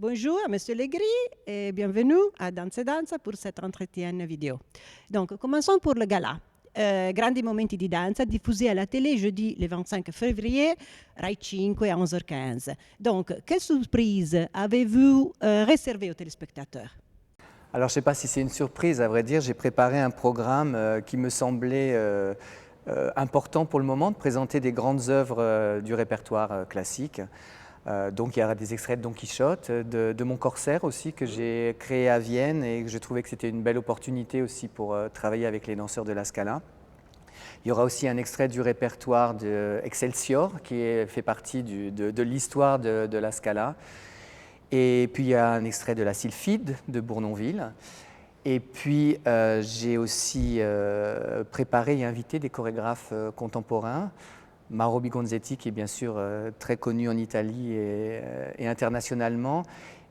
Bonjour à Monsieur Legris et bienvenue à Danza Danza pour cet entretien vidéo. Donc, commençons pour le gala. Grandi momenti di danza diffusi alla télé jeudi le 25 février, Rai 5 à 11h15. Donc, quelle surprise avez-vous réservée aux téléspectateurs? Alors, je ne sais pas si c'est une surprise, à vrai dire. J'ai préparé un programme qui me semblait important pour le moment, de présenter des grandes œuvres du répertoire classique. Donc, il y aura des extraits de Don Quichotte, de Mon Corsaire aussi, que j'ai créé à Vienne et que je trouvais que c'était une belle opportunité aussi pour travailler avec les danseurs de la Scala. Il y aura aussi un extrait du répertoire de Excelsior, qui fait partie de l'histoire de la Scala. Et puis il y a un extrait de la Sylphide de Bournonville. Et puis j'ai aussi préparé et invité des chorégraphes contemporains. Mauro Bigonzetti, qui est bien sûr très connu en Italie et internationalement.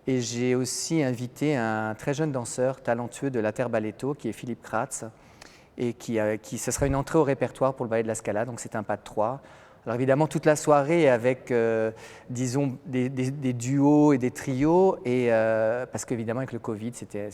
Et j'ai aussi invité un très jeune danseur talentueux de l'Ater Balletto, qui est Philippe Kratz, et ce sera une entrée au répertoire pour le ballet de la Scala, donc c'est un pas de 3. Alors évidemment, toute la soirée avec, disons, des duos et des trios, parce qu'évidemment, avec le Covid, c'était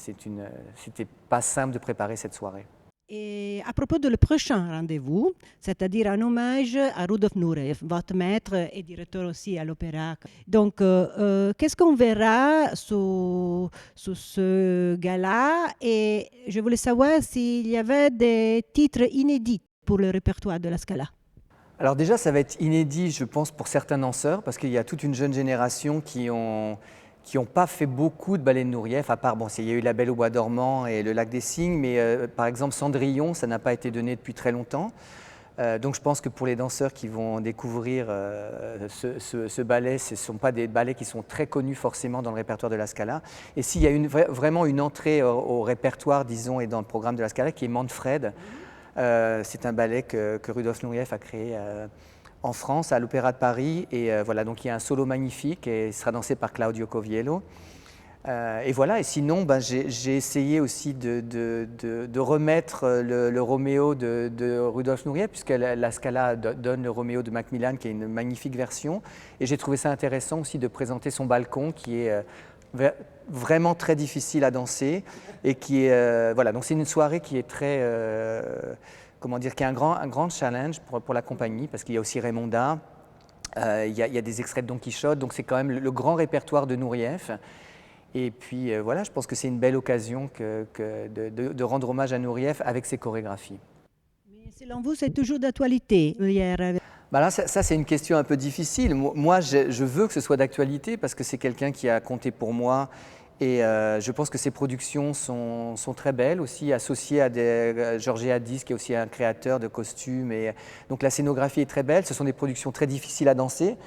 pas simple de préparer cette soirée. Et à propos de le prochain rendez-vous, c'est-à-dire un hommage à Rudolf Nureyev, votre maître et directeur aussi à l'opéra. Donc, qu'est-ce qu'on verra sous ce gala? Et je voulais savoir s'il y avait des titres inédits pour le répertoire de la Scala. Alors déjà, ça va être inédit, je pense, pour certains danseurs, parce qu'il y a toute une jeune génération qui ont pas fait beaucoup de ballets de Nureyev, à part, bon, il y a eu La Belle au Bois dormant et Le Lac des Cygnes, mais par exemple Cendrillon, ça n'a pas été donné depuis très longtemps. Donc je pense que pour les danseurs qui vont découvrir ce ballet, ce ne sont pas des ballets qui sont très connus forcément dans le répertoire de la Scala. Et s'il y a vraiment une entrée au répertoire, disons, et dans le programme de la Scala, qui est Manfred, c'est un ballet que Rudolf Nureyev a créé en France, à l'Opéra de Paris. Et voilà, donc il y a un solo magnifique et il sera dansé par Claudio Coviello. Et voilà, et sinon, j'ai essayé aussi de remettre le Roméo de Rudolf Nureyev, puisque la Scala donne le Roméo de Macmillan, qui est une magnifique version. Et j'ai trouvé ça intéressant aussi de présenter son balcon, qui est vraiment très difficile à danser. Et qui est, voilà, donc c'est une soirée qui est très, comment dire, qui est un grand challenge pour la compagnie, parce qu'il y a aussi Raymonda, il y a des extraits de Don Quichotte, donc c'est quand même le grand répertoire de Nureyev. Et puis voilà, je pense que c'est une belle occasion de rendre hommage à Nureyev avec ses chorégraphies. Mais selon vous, c'est toujours d'actualité hier? Bah là, ça c'est une question un peu difficile. Moi, je veux que ce soit d'actualité parce que c'est quelqu'un qui a compté pour moi. Et je pense que ses productions sont très belles aussi, associées à Georges Hadis, qui est aussi un créateur de costumes. Et donc la scénographie est très belle. Ce sont des productions très difficiles à danser.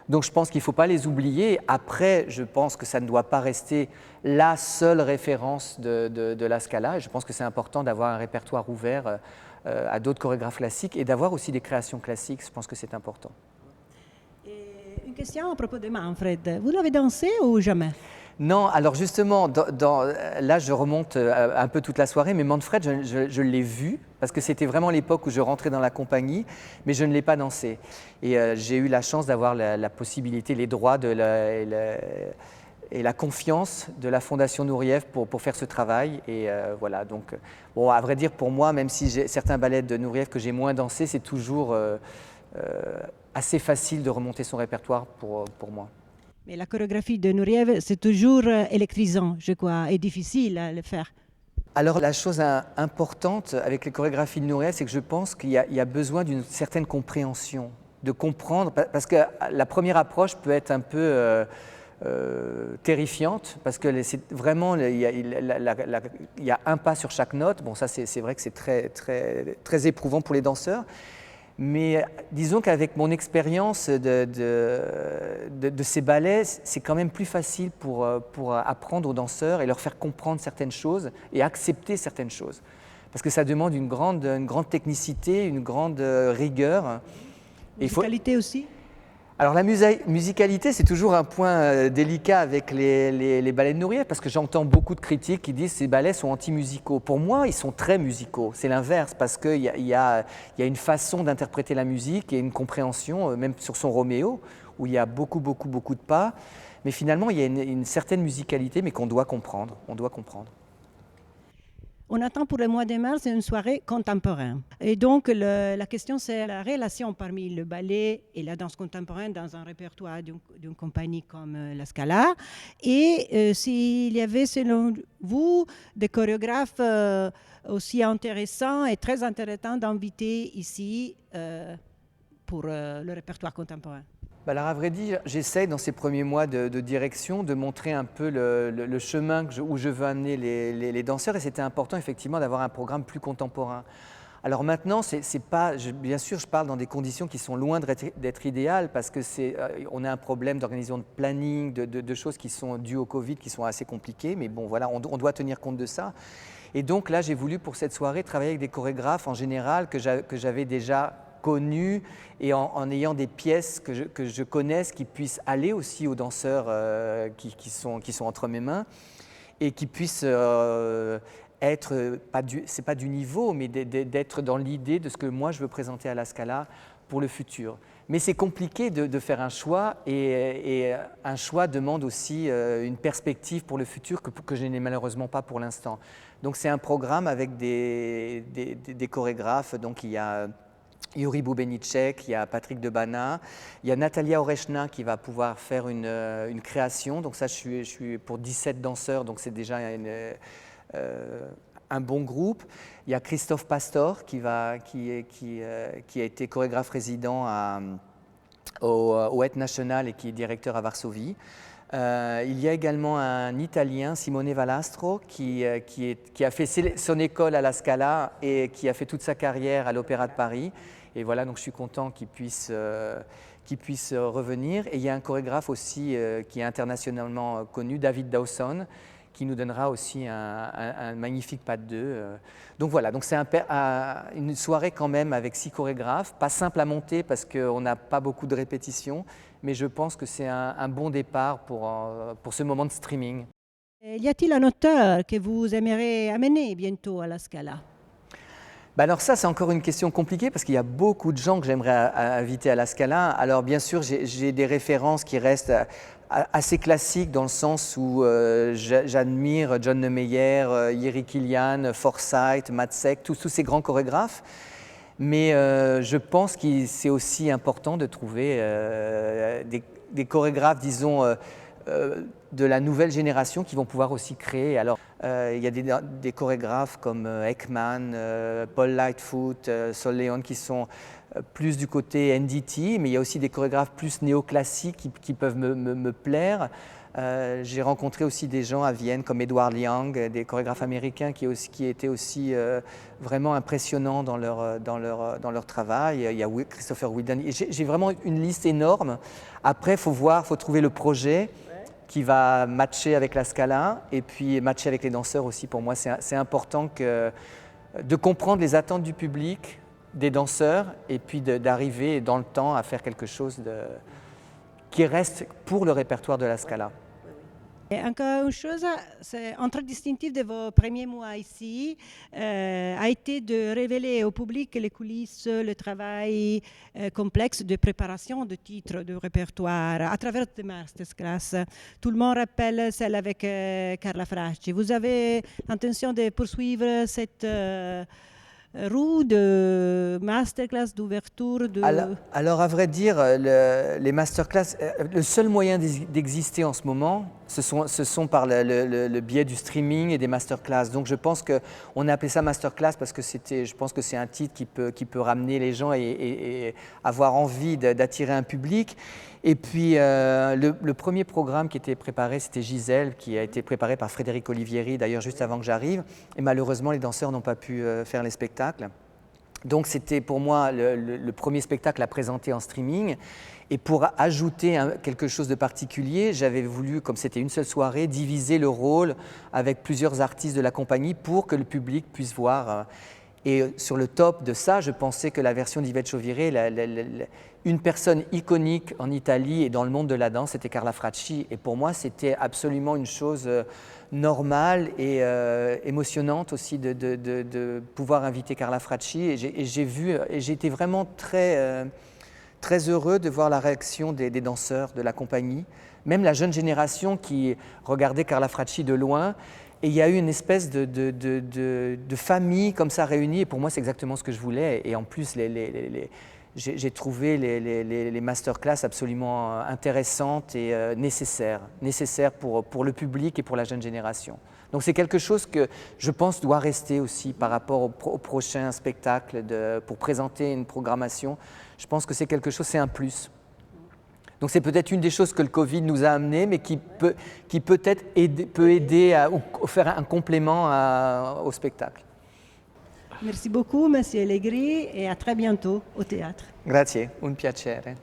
Donc je pense qu'il ne faut pas les oublier. Après, je pense que ça ne doit pas rester la seule référence de la Scala. Et je pense que c'est important d'avoir un répertoire ouvert à d'autres chorégraphes classiques et d'avoir aussi des créations classiques. Je pense que c'est important. Et une question à propos de Manfred. Vous l'avez dansé ou jamais? Non, alors justement, là je remonte un peu toute la soirée, mais Manfred, je l'ai vu, parce que c'était vraiment l'époque où je rentrais dans la compagnie, mais je ne l'ai pas dansé. Et j'ai eu la chance d'avoir la possibilité, les droits et la confiance de la Fondation Nureyev pour faire ce travail. Et voilà, donc, bon, à vrai dire, pour moi, même si j'ai certains ballets de Nureyev que j'ai moins dansés, c'est toujours assez facile de remonter son répertoire pour moi. Mais la chorégraphie de Nureyev, c'est toujours électrisant, je crois, et difficile à le faire. Alors la chose importante avec les chorégraphies de Nureyev, c'est que je pense qu'il y a besoin d'une certaine compréhension, de comprendre, parce que la première approche peut être un peu terrifiante, parce que c'est vraiment, il y a un pas sur chaque note. Bon, ça c'est vrai que c'est très éprouvant pour les danseurs. Mais disons qu'avec mon expérience de ces ballets, c'est quand même plus facile pour apprendre aux danseurs et leur faire comprendre certaines choses et accepter certaines choses. Parce que ça demande une grande technicité, une grande rigueur. Musicalité aussi? Alors la musicalité, c'est toujours un point délicat avec les ballets de Nureyev, parce que j'entends beaucoup de critiques qui disent que ces ballets sont anti-musicaux. Pour moi, ils sont très musicaux. C'est l'inverse, parce qu'il y a une façon d'interpréter la musique et une compréhension, même sur son Roméo, où il y a beaucoup de pas. Mais finalement, il y a une certaine musicalité, mais qu'on doit comprendre. On doit comprendre. On attend pour le mois de mars une soirée contemporaine. Et donc, la question, c'est la relation parmi le ballet et la danse contemporaine dans un répertoire d'une compagnie comme la Scala. Et s'il y avait, selon vous, des chorégraphes aussi intéressants et très intéressants d'inviter ici pour le répertoire contemporain. Alors, à vrai dire, j'essaie dans ces premiers mois de direction de montrer un peu le chemin où je veux amener les danseurs, et c'était important effectivement d'avoir un programme plus contemporain. Alors maintenant, bien sûr, je parle dans des conditions qui sont loin d'être idéales, parce que on a un problème d'organisation de planning, de choses qui sont dues au Covid, qui sont assez compliquées, mais bon voilà, on doit tenir compte de ça. Et donc là, j'ai voulu pour cette soirée travailler avec des chorégraphes en général que j'avais déjà connus, et en ayant des pièces que je connaisse, qui puissent aller aussi aux danseurs qui sont entre mes mains, et qui puissent être, c'est pas du niveau, mais d'être dans l'idée de ce que moi je veux présenter à la Scala pour le futur. Mais c'est compliqué de faire un choix, et un choix demande aussi une perspective pour le futur que je n'ai malheureusement pas pour l'instant. Donc c'est un programme avec des chorégraphes. Donc il y a Yuri Bubenicek, il y a Patrick Debana, il y a Natalia Oreshna qui va pouvoir faire une création. Donc ça, je suis pour 17 danseurs, donc c'est déjà un bon groupe. Il y a Christophe Pastor qui a été chorégraphe résident au Het National et qui est directeur à Varsovie. Il y a également un Italien, Simone Valastro, qui a fait son école à la Scala et qui a fait toute sa carrière à l'Opéra de Paris. Et voilà, donc je suis content qu'il puisse revenir. Et il y a un chorégraphe aussi qui est internationalement connu, David Dawson, qui nous donnera aussi un magnifique pas de deux. Donc voilà, donc c'est une soirée quand même avec 6 chorégraphes, pas simple à monter parce qu'on n'a pas beaucoup de répétitions, mais je pense que c'est un bon départ pour ce moment de streaming. Y a-t-il un auteur que vous aimeriez amener bientôt à la Scala? Alors ça, c'est encore une question compliquée parce qu'il y a beaucoup de gens que j'aimerais inviter à la Scala. Alors bien sûr, j'ai des références qui restent assez classiques, dans le sens où j'admire John Nemeyer, Yeri Kilian, Forsyth, Matsek, tous ces grands chorégraphes. Mais je pense que c'est aussi important de trouver des chorégraphes, disons, de la nouvelle génération qui vont pouvoir aussi créer. Alors, il y a des chorégraphes comme Ekman, Paul Lightfoot, Sol Leon qui sont plus du côté NDT, mais il y a aussi des chorégraphes plus néoclassiques qui peuvent me plaire. J'ai rencontré aussi des gens à Vienne comme Edward Young, des chorégraphes américains qui étaient aussi vraiment impressionnants dans leur travail. Il y a Christopher Wheeldon. J'ai vraiment une liste énorme. Après, il faut trouver le projet qui va matcher avec la Scala et puis matcher avec les danseurs aussi. Pour moi, c'est important de comprendre les attentes du public, des danseurs, et puis d'arriver dans le temps à faire quelque chose qui reste pour le répertoire de la Scala. Et encore une chose, c'est un trait distinctif de vos premiers mois ici, a été de révéler au public les coulisses, le travail complexe de préparation de titres de répertoire à travers des masterclass. Tout le monde rappelle celle avec Carla Fracci. Vous avez l'intention de poursuivre cette roue de masterclass, d'ouverture Alors, à vrai dire, les masterclass, le seul moyen d'exister en ce moment, ce sont par le biais du streaming et des masterclass. Donc je pense qu'on a appelé ça masterclass parce que je pense que c'est un titre qui peut ramener les gens et avoir envie d'attirer un public. Et puis le premier programme qui était préparé, c'était Gisèle, qui a été préparé par Frédéric Olivieri, d'ailleurs juste avant que j'arrive. Et malheureusement, les danseurs n'ont pas pu faire les spectacles. Donc c'était pour moi le premier spectacle à présenter en streaming. Et pour ajouter quelque chose de particulier, j'avais voulu, comme c'était une seule soirée, diviser le rôle avec plusieurs artistes de la compagnie pour que le public puisse voir. Et sur le top de ça, je pensais que la version d'Yvette Chauviré, une personne iconique en Italie et dans le monde de la danse, c'était Carla Fracci. Et pour moi, c'était absolument une chose normale et émotionnante aussi de pouvoir inviter Carla Fracci. Et j'ai été vraiment très très heureux de voir la réaction des danseurs de la compagnie, même la jeune génération qui regardait Carla Fracci de loin. Et il y a eu une espèce de famille comme ça réunie, et pour moi c'est exactement ce que je voulais. Et en plus, j'ai trouvé les masterclass absolument intéressantes et nécessaires pour le public et pour la jeune génération. Donc c'est quelque chose que je pense doit rester aussi par rapport au prochain spectacle pour présenter une programmation. Je pense que c'est quelque chose, c'est un plus. Donc c'est peut-être une des choses que le Covid nous a amené, mais qui peut-être peut aider ou faire un complément au spectacle. Merci beaucoup, Monsieur Allegri, et à très bientôt au théâtre. Grazie, un piacere.